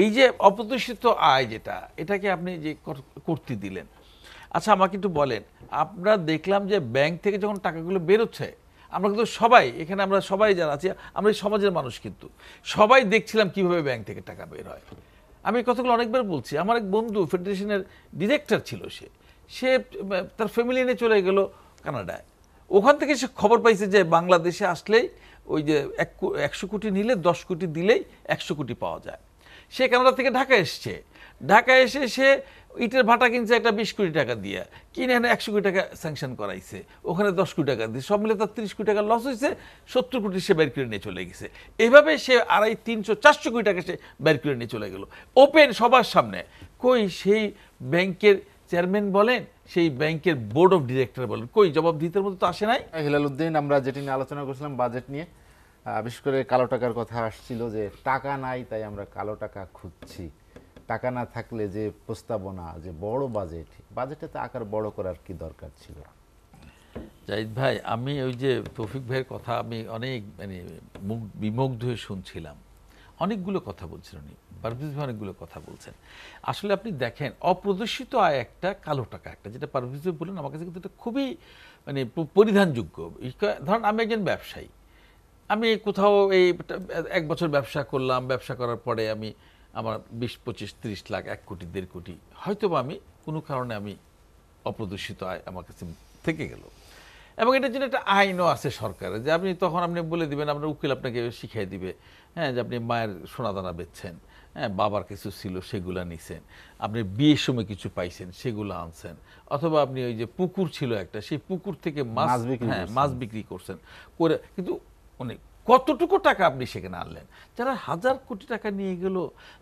এই যে অপ্রত্যাশিত আয় যেটা, এটাকে আপনি যে করতে দিলেন, আচ্ছা আমাকে একটু বলেন, আমরা দেখলাম যে ব্যাংক থেকে যখন টাকাগুলো বেরোচ্ছে, আমরা কিন্তু সবাই এখানে, আমরা সবাই যারা আছি, আমরা এই সমাজের মানুষ, কিন্তু সবাই দেখছিলাম কিভাবে ব্যাংক থেকে টাকা বের হয়। আমি এই কথাগুলো অনেকবার বলছি। আমার এক বন্ধু ফেডারেশনের ডিরেক্টর ছিল, সে সে তার ফ্যামিলি নিয়ে চলে গেল কানাডায়। ওখান থেকে সে খবর পাইছে যে বাংলাদেশে আসলেই ওই যে 100 কোটি নিলে 10 কোটি দিলেই 100 কোটি পাওয়া যায়। সে কানাডা থেকে ঢাকা এসছে, ঢাকা এসে সে ইটের ভাটা কিনছে একটা 20 কোটি টাকা দিয়ে, কিনে এনে 100 কোটি টাকা স্যাংশন করাইছে, ওখানে 10 কোটি টাকা দিয়ে সব মিলে তার 30 কোটি টাকা লস হয়েছে, 70 কোটি সে বের করে নিয়ে চলে গেছে। এইভাবে সে 250, 300, 400 কোটি টাকা সে বের করে নিয়ে চলে গেল ওপেন সবার সামনে। কই সেই ব্যাংকের চেয়ারম্যান বলেন, সেই ব্যাংকের বোর্ড অফ ডিরেক্টর বলেন, কই জবাবদিহিতার মতো তো আসে নাই। হিলাল উদ্দিন, আমরা যেটি নিয়ে আলোচনা করছিলাম বাজেট নিয়ে, বিশেষ করে কালো টাকার কথা আসছিল, যে টাকা নাই তাই আমরা কালো টাকা খুঁজছি। টাকা না থাকলে যে প্রস্তাবনা, যে বড় বাজেটে তো আকার বড় করার কি দরকার ছিল? জাহিদ ভাই, আমি ওই যে তৌফিক ভাইয়ের কথা আমি অনেক বিমুগ্ধ হয়ে শুনছিলাম। অনেকগুলো কথা বলছেন উনি, পারভেজ ভাই অনেকগুলো কথা বলছেন। আসলে আপনি দেখেন, অপ্রদর্শিত আয় একটা, কালো টাকা একটা, যেটা পারভেজ ভাই বললেন, আমার কাছে কিন্তু এটা খুবই পরিধানযোগ্য। ধরেন আমি একজন ব্যবসায়ী, আমি কোথাও এই 1 বছর ব্যবসা করলাম, ব্যবসা করার পরে আমি আমার 20, 25, 30 লাখ, 1 কোটি, 1.5 কোটি হয়তো বা আমি কোনো কারণে আমি অপ্রদর্শিত আয় আমার কাছে থেকে গেল। এবং এটার জন্য একটা আইনও আছে সরকারের, যে আপনি তখন আপনি বলে দিবেন, আপনার উকিল আপনাকে শিখিয়ে দিবে, হ্যাঁ, যে আপনি মায়ের সোনাদানা বেচছেন, হ্যাঁ, বাবার কিছু ছিল সেগুলো নিছেন, আপনি বিয়ের সময় কিছু পাইছেন সেগুলো আনছেন, অথবা আপনি ওই যে পুকুর ছিল একটা, সেই পুকুর থেকে মাছ বিক্রি করছেন করে, কিন্তু মানে কতটুকু টাকা আপনি সেখানে আনলেন। যারা 1000 কোটি টাকা নিয়ে গেল,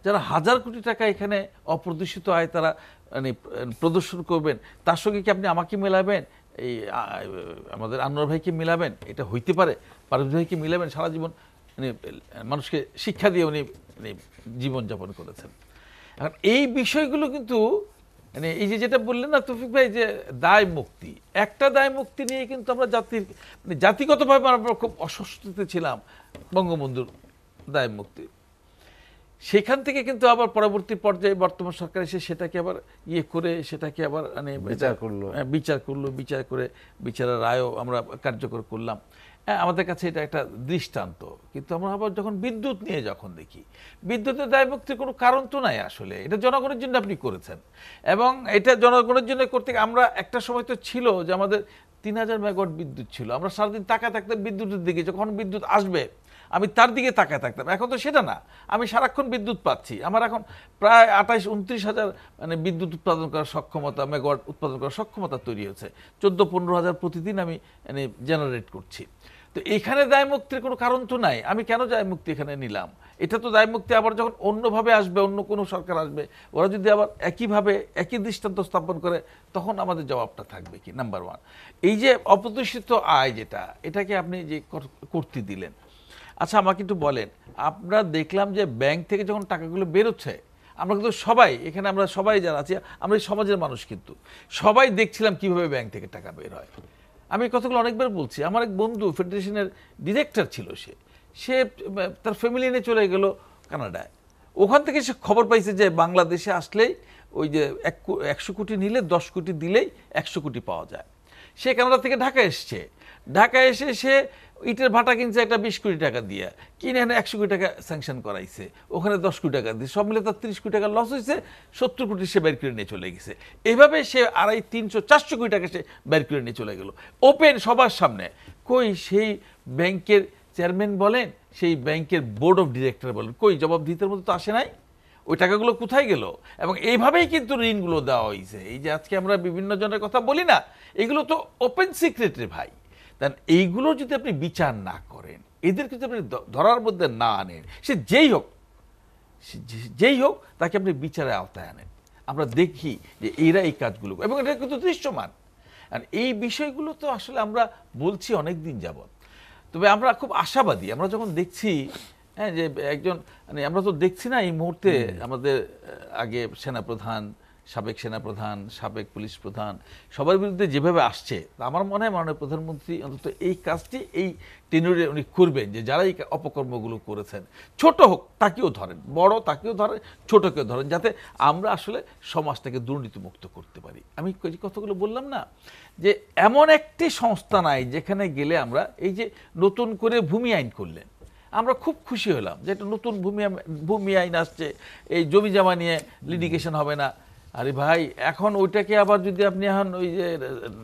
যারা 1000 কোটি টাকা এখানে অপ্রদর্শিত আয় তারা মানে প্রদর্শন করবেন, তার সঙ্গে কি আপনি আমাকে মেলাবেন, এই আমাদের আনোয়ার ভাইকে মিলাবেন? এটা হইতে পারে? পারভেজ ভাইকে মিলাবেন? সারা জীবন মানে মানুষকে শিক্ষা দিয়ে উনি মানে জীবনযাপন করেছেন। এখন এই বিষয়গুলো কিন্তু মানে এই যে যেটা বললেন না তৌফিক ভাই, যে দায় মুক্তি, একটা দায় মুক্তি নিয়ে কিন্তু আমরা জাতির মানে জাতিগতভাবে আমরা খুব অস্বস্তিতে ছিলাম বঙ্গবন্ধুর দায় মুক্তি। সেখান থেকে কিন্তু আবার পরবর্তী পর্যায়ে বর্তমান সরকার এসে সেটাকে আবার করে সেটাকে আবার মানে বিচার করে বিচারের রায়ও আমরা কার্যকর করলাম। হ্যাঁ, আমাদের কাছে এটা একটা দৃষ্টান্ত। কিন্তু আমরা আবার যখন বিদ্যুৎ নিয়ে যখন দেখি, বিদ্যুতের দায়মুক্তির কোনো কারণ তো নাই আসলে। এটা জনগণের জন্য আপনি করেছেন, এবং এটা জনগণের জন্য করতে আমরা একটা সময় তো ছিল যে আমাদের 3000 মেগাওয়াট বিদ্যুৎ ছিল, আমরা সারাদিন তাকায় থাকতাম বিদ্যুতের দিকে, যখন বিদ্যুৎ আসবে আমি তার দিকে তাকায় থাকতাম। এখন তো সেটা না, আমি সারাক্ষণ বিদ্যুৎ পাচ্ছি। আমার এখন প্রায় 28-29 হাজার মানে বিদ্যুৎ উৎপাদন করার সক্ষমতা, মেগাওয়াট উৎপাদন করার সক্ষমতা তৈরি হয়েছে। 14-15 হাজার প্রতিদিন আমি মানে জেনারেট করছি। তো এখানে দায় মুক্তির কোনো কারণ তো নাই। আমি কেন দায় মুক্তি এখানে নিলাম? এটা তো দায় মুক্তি আবার যখন অন্যভাবে আসবে, অন্য কোনো সরকার আসবে, ওরা যদি আবার একইভাবে একই দৃষ্টান্ত স্থাপন করে, তখন আমাদের জবাবটা থাকবে কি? নাম্বার ওয়ান, এই যে অপ্রত্যাশিত আয় যেটা, এটাকে আপনি যে করতে দিলেন, আচ্ছা আমাকে একটু বলেন, আমরা দেখলাম যে ব্যাংক থেকে যখন টাকাগুলো বেরোচ্ছে, আমরা কিন্তু সবাই এখানে, আমরা সবাই যারা আছি, আমরা এই সমাজের মানুষ, কিন্তু সবাই দেখছিলাম কিভাবে ব্যাংক থেকে টাকা বের হয়। আমি এই কথাগুলো অনেকবার বলছি। আমার এক বন্ধু ফেডারেশনের ডিরেক্টর ছিল, সে সে তার ফ্যামিলি নিয়ে চলে গেল কানাডায়। ওখান থেকে সে খবর পাইছে যে বাংলাদেশে আসলেই ওই যে 100 কোটি নিলে 10 কোটি দিলেই 100 কোটি পাওয়া যায়। সে কানাডা থেকে ঢাকা এসছে, ঢাকা এসে সে ইটের ভাটা কিনছে একটা 20 কোটি টাকা দিয়ে, কিনে এনে 100 কোটি টাকা স্যাংশন করাইছে, ওখানে 10 কোটি টাকা দিয়ে সব মিলে তার 30 কোটি টাকা লস হয়েছে, 70 কোটি সে বের করে নিয়ে চলে গেছে। এইভাবে সে 250, 300, 400 কোটি টাকা সে বের করে নিয়ে চলে গেল ওপেন সবার সামনে। কই সেই ব্যাংকের চেয়ারম্যান বলেন, সেই ব্যাংকের বোর্ড অফ ডিরেক্টর বলেন, কই জবাবদিহিতার মতো তো আসে নাই। ওই টাকাগুলো কোথায় গেল? এবং এইভাবেই কিন্তু ঋণগুলো দেওয়া হয়েছে। এই যে আজকে আমরা বিভিন্ন জনের কথা বলি না, এগুলো তো ওপেন সিক্রেট রে ভাই। তাই এইগুলো যদি আপনি বিচার না করেন, এদেরকে যদি আপনি ধরার মধ্যে না আনেন, সে যেই হোক তাকে আপনি বিচারের আওতায় আনেন, আমরা দেখি যে এরা এই কাজগুলো, এবং এটা কিন্তু দৃশ্যমান। আর এই বিষয়গুলো তো আসলে আমরা বলছি অনেক দিন যাবৎ। তবে আমরা খুব আশাবাদী, আমরা যখন দেখছি, হ্যাঁ, যে একজন মানে আমরা তো দেখছি না এই মুহূর্তে আমাদের আগে সেনাপ্রধান, সাবেক সেনাপ্রধান, সাবেক পুলিশ প্রধান, সবার বিরুদ্ধে যেভাবে আসছে, আমার মনে হয় মাননীয় প্রধানমন্ত্রী অন্তত এই কাজটি এই টেনুরে উনি করবেন, যে যারা এই অপকর্মগুলো করেছেন, ছোট হোক তাকেও ধরেন, বড় তাকেও ধরেন, ছোটকেও ধরেন, যাতে আমরা আসলে সমাজটাকে দুর্নীতিমুক্ত করতে পারি। আমি যে কথাগুলো বললাম না, যে এমন একটি সংস্থা নাই যেখানে গেলে আমরা, এই যে নতুন করে ভূমি আইন করলেন, আমরা খুব খুশি হলাম যে একটা নতুন ভূমি আইন আসছে, এই জমি জমা নিয়ে লিটিগেশন হবে না। আরে ভাই, এখন ওইটাকে আবার যদি আপনি এখন ওই যে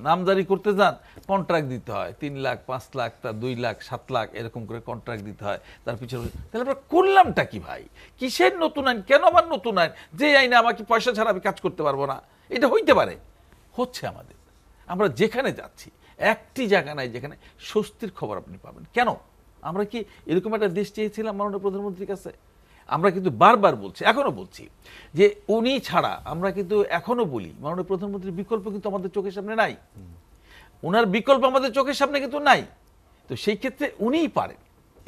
নামজারি করতে যান, কন্ট্রাক্ট দিতে হয় 3 লাখ 5 লাখ, তার 2 লাখ 7 লাখ এরকম করে কন্ট্রাক্ট দিতে হয়, তার পিছনে। তাহলে আমরা করলামটা কি ভাই? কিসের নতুন আইন? কেন আবার নতুন আইন? যে আইনে আমাকে পয়সা ছাড়া আমি কাজ করতে পারবো না, এটা হইতে পারে? হচ্ছে আমাদের। আমরা যেখানে যাচ্ছি একটি জায়গা নাই যেখানে স্বস্তির খবর আপনি পাবেন। কেন? আমরা কি এরকম একটা দেশ চেয়েছিলাম মাননীয় প্রধানমন্ত্রীর কাছে? আমরা কিন্তু বারবার বলছি, এখনো বলছি, যে উনি ছাড়া আমরা কিন্তু এখনো বলি মাননীয় প্রধানমন্ত্রীর বিকল্প কিন্তু আমাদের চোখের সামনে নাই। ওনার বিকল্প আমাদের চোখের সামনে কিন্তু নাই। তো সেই ক্ষেত্রে উনিই পারেন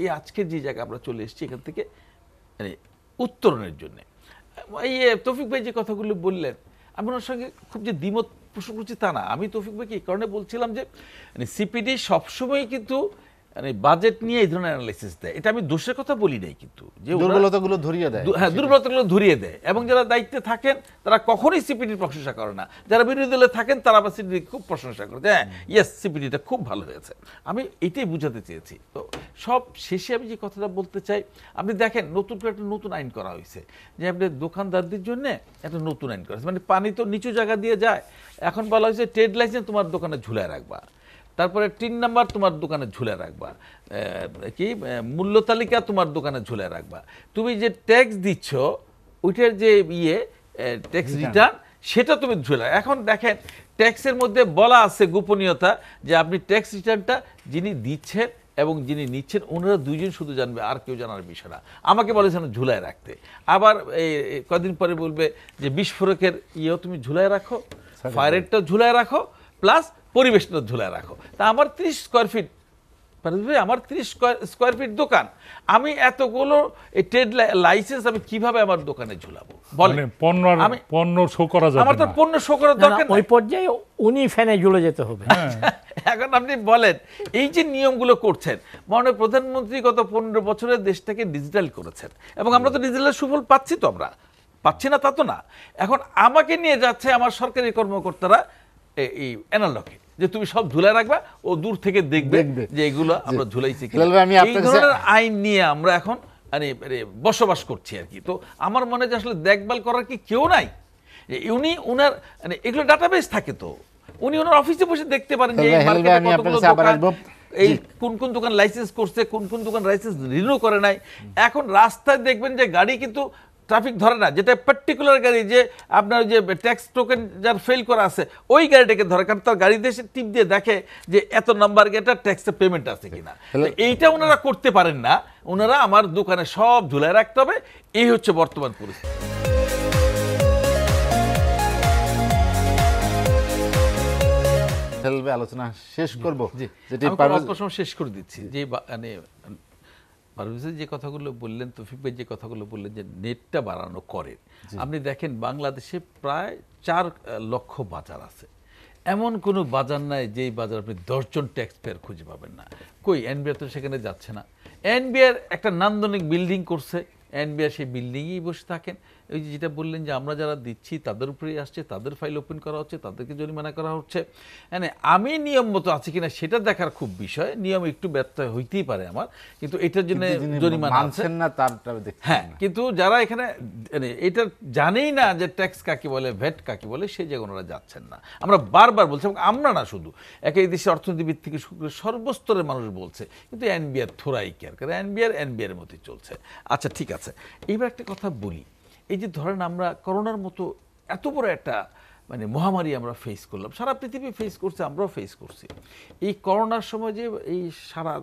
এই আজকের যে জায়গায় আমরা চলে এসেছি এখান থেকে মানে উত্তরণের জন্য। এই তৌফিক ভাই যে কথাগুলো বললেন, আমি ওনার সঙ্গে খুব যে দ্বিমত পোষণ করছি তা না। আমি তৌফিক ভাইকে এই কারণে বলছিলাম যে সিপিডি সবসময় কিন্তু বাজেট নিয়ে এই ধরনের অ্যানালাইসিস দেয়। এটা আমি দোষের কথা বলি নাই, কিন্তু যে দুর্বলতাগুলো ধরিয়ে দেয়। হ্যাঁ, দুর্বলতাগুলো ধরিয়ে দেয়। এবং যারা দায়িত্বে থাকেন তারা কখনোই সিপিডির প্রশংসা করে না, যারা বিরোধী দলে থাকেন তারা আবার সিপিডি খুব প্রশংসা করে, হ্যাঁ ইয়েস সিপিডিটা খুব ভালো হয়েছে। আমি এটাই বুঝাতে চেয়েছি। তো সব শেষে আমি যে কথাটা বলতে চাই, আপনি দেখেন নতুন করে একটা নতুন আইন করা হয়েছে, যে আপনি দোকানদারদের জন্য একটা নতুন আইন করা হয়েছে। মানে পানি তো নিচু জায়গা দিয়ে যায়, এখন বলা হয়েছে ট্রেড লাইসেন্স তোমার দোকানে ঝুলায় রাখবা, তারপরে 3 নাম্বার তোমার দোকানে ঝুলে রাখবা, কি মূল্য তালিকা তোমার দোকানে ঝুলে রাখবা, তুমি যে ট্যাক্স দিচ্ছ ওইটার যে ট্যাক্স রিটার্ন সেটা তুমি ঝুলে। এখন দেখেন ট্যাক্সের মধ্যে বলা আছে গোপনীয়তা, যে আপনি ট্যাক্স রিটার্নটা যিনি দিচ্ছেন এবং যিনি নিচ্ছেন ওনারা দুইজন শুধু জানবে, আর কেউ জানার বিষয় না। আমাকে বলেছেন ঝুলায় রাখতে, আবার কদিন পরে বলবে যে বিস্ফোরকের ইয়েও তুমি ঝুলায় রাখো, ফায়ারেরটা ঝুলায় রাখো, প্লাস পরিবেশটা ঝুলায় রাখো। তা আমার 30 স্কোয়ার ফিট, আমার 30 স্কোয়ার ফিট দোকান, আমি এতগুলো ট্রেড লাইসেন্স আমি কিভাবে আমার দোকানে ঝুলাবো বলেন? পণ্য শো করা যাবে না, আমার তো পণ্য শো করার দরকার নাই। ওই পর্যায়ে উনি ফ্যানে ঝুলে যেতে হবে। এখন আপনি বলেন, এই যে নিয়মগুলো করছেন, মাননীয় প্রধানমন্ত্রী গত 15 বছরে দেশটাকে ডিজিটাল করেছেন, এবং আমরা তো ডিজিটাল সুফল পাচ্ছি, তো আমরা পাচ্ছি না তা তো না। এখন আমাকে নিয়ে যাচ্ছে আমার সরকারি কর্মকর্তারা এই অ্যানালগে, যে তুমি সব ঝুলাই রাখবা, ও দূর থেকে দেখবে যে এগুলো আমরা ঝুলাইছি। এই ধরনের আইন নিয়ে আমরা এখন বসবাস করছি আর কি। তো আমার মনে হয় আসলে দেখভাল করার কি কেউ নাই? উনি ওনার এগুলো ডাটাবেস থাকে, তো উনি ওনার অফিসে বসে দেখতে পারেন যে এই কোন কোন দোকান লাইসেন্স করছে, কোন কোন দোকান লাইসেন্স রিনিউ করে নাই। এখন রাস্তায় দেখবেন যে গাড়ি কিন্তু ট্রাফিক ধরে না, যেটা পার্টিকুলার গাড়ি, যে আপনার যে ট্যাক্স টোকেন যার ফেল করা আছে ওই গাড়িটাকে ধরে, কারণ তার গাড়ি দেশে টিপ দিয়ে দেখে যে এত নাম্বার গেটার ট্যাক্সের পেমেন্ট আছে কিনা। এইটা ওনারা করতে পারেন না, ওনারা আমার দোকানে সব ঝুলায় রাখতে হবে। এই হচ্ছে বর্তমান পরিস্থিতি। আলোচনা শেষ করবো, শেষ করে দিচ্ছি। যে পারভেজ যে কথাগুলো বললেন, তৌফিক ভাই যে কথাগুলো বললেন, যে নেটটা বাড়ানো করে, আপনি দেখেন বাংলাদেশে প্রায় 4 লক্ষ বাজার আছে। এমন কোনো বাজার নাই যেই বাজার আপনি 10 জন ট্যাক্স পেয়ার খুঁজে পাবেন না। কই এনবিআর তো সেখানে যাচ্ছে না। এনবিআর একটা নান্দনিক বিল্ডিং করছে, এনবিআর সেই বিল্ডিংয়েই বসে থাকেন। ওই যেটা বললেন যে আমরা যারা দিচ্ছি তাদের উপরেই আসছে, তাদের ফাইল ওপেন করা হচ্ছে, তাদেরকে জরিমানা করা হচ্ছে। মানে আমি নিয়ম মতো আছি কিনা সেটা দেখার খুব বিষয়। নিয়ম একটু ব্যত্যয় হইতেই পারে আমার, কিন্তু এটার জন্য জরিমানা আছে না। হ্যাঁ, কিন্তু যারা এখানে এটা জানেই না যে ট্যাক্স কাকে বলে, ভ্যাট কাকে বলে, সেই জায়গায় ওনারা যাচ্ছেন না। আমরা বারবার বলছি, এবং আমরা না শুধু এই দেশে অর্থনীতিবিদ থেকে সর্বস্তরের মানুষ বলছে, কিন্তু এনবিআর থোড়াই কেয়ার করে, এনবিআর মতোই চলছে। আচ্ছা ঠিক আছে, এইবার একটা কথা বলি। এই যে ধরেন আমরা করোনার মতো এত বড় একটা মহামারী আমরা ফেস করলাম, সারা পৃথিবী ফেস করছে, আমরাও ফেস করছি। এই করোনার সময় যে এই সারা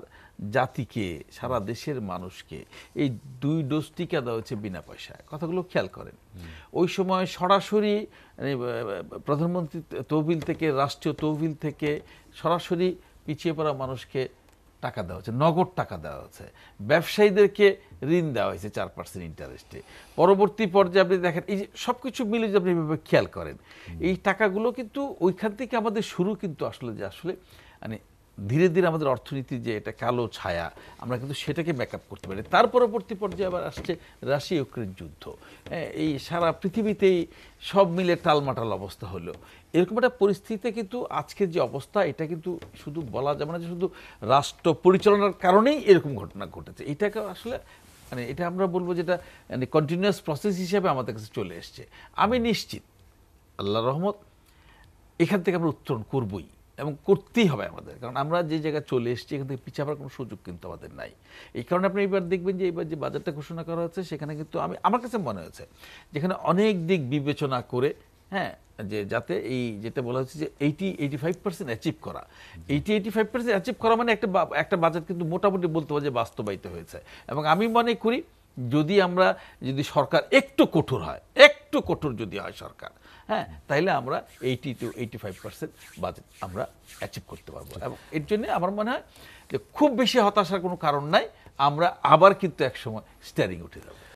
জাতিকে, সারা দেশের মানুষকে এই 2 ডোজ টিকা দেওয়া হচ্ছে বিনা পয়সায়, কথাগুলো খেয়াল করেন। ওই সময় সরাসরি প্রধানমন্ত্রী তহবিল থেকে, রাষ্ট্রীয় তহবিল থেকে সরাসরি পিছিয়ে পড়া মানুষকে টাকা দেওয়া হচ্ছে, নগদ টাকা দেওয়া হচ্ছে, ব্যবসায়ীদেরকে ঋণ দেওয়া হয়েছে 4% ইন্টারেস্টে। পরবর্তী পর্যায়ে আপনি দেখেন এই যে সব কিছু মিলে যদি আপনি এভাবে খেয়াল করেন, এই টাকাগুলো কিন্তু ওইখান থেকে আমাদের শুরু কিন্তু আসলে মানে ধীরে ধীরে আমাদের অর্থনীতির যে এটা কালো ছায়া, আমরা কিন্তু সেটাকে ব্যাকআপ করতে পারি। তার পরবর্তী পর্যায়ে আবার আসছে রাশিয়া ইউক্রেন যুদ্ধ। এই সারা পৃথিবীতেই সব মিলে টালমাটাল অবস্থা হলো। এরকম একটা পরিস্থিতিতে কিন্তু আজকের যে অবস্থা, এটা কিন্তু শুধু বলা যাবে না যে শুধু রাষ্ট্র পরিচালনার কারণেই এরকম ঘটনা ঘটেছে। এটাকে আসলে মানে এটা আমরা বলবো যেটা মানে কন্টিনিউয়াস প্রসেস হিসেবে আমাদের কাছে চলে এসছে। আমি নিশ্চিত আল্লাহর রহমত এখান থেকে আমরা উত্তরণ করবই এবং করতেই হবে আমাদের, কারণ আমরা যে জায়গায় চলে এসেছি এখান থেকে পিছাবার কোনো সুযোগ কিন্তু আমাদের নাই। এই কারণে আপনি এবার দেখবেন যে এবার যে বাজেটটা ঘোষণা করা হচ্ছে সেখানে কিন্তু আমার কাছে মনে হয়েছে যেখানে অনেক দিক বিবেচনা করে, হ্যাঁ, যে যাতে এই যেটা বলা হচ্ছে যে 85% অ্যাচিভ করা, 85% অ্যাচিভ করা মানে একটা বাজেট কিন্তু মোটামুটি বলতে হবে যে বাস্তবায়িত হয়েছে। এবং আমি মনে করি যদি সরকার একটু কঠোর হয়, একটু কঠোর যদি হয় সরকার, হ্যাঁ, তাইলে আমরা 80 to 85% বাজেট আমরা অ্যাচিভ করতে পারবো। এবং এর জন্য আমার মনে হয় যে খুব বেশি হতাশার কোনো কারণ নাই, আমরা আবার কিন্তু একসময় স্টিয়ারিং উঠে যাবো।